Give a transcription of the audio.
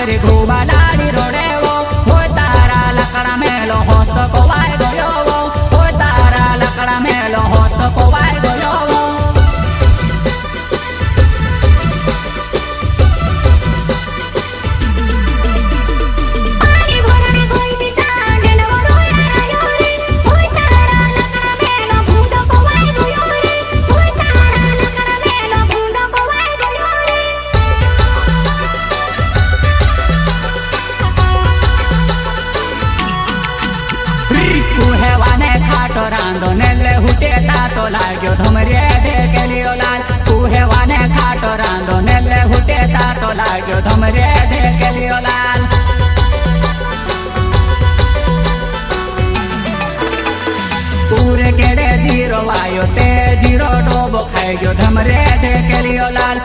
नागरी घूबा लाड़ी रोड़े वो हो तारा लकड़ा मेलो होस को वाय गयो वो हो तारा लकड़ा मेलो होस को वाय गयो वो रांधो नेले हुटे तातो लाग्यो धमरे देखे लियो लाल कुहे वाने खाटो रांधो नेले हुटे तातो लाग्यो धमरे देखे लियो लाल पूरे केड़े जीरो वायो ते जीरो डोबो खाई गयो धमरे देखे लियो लाल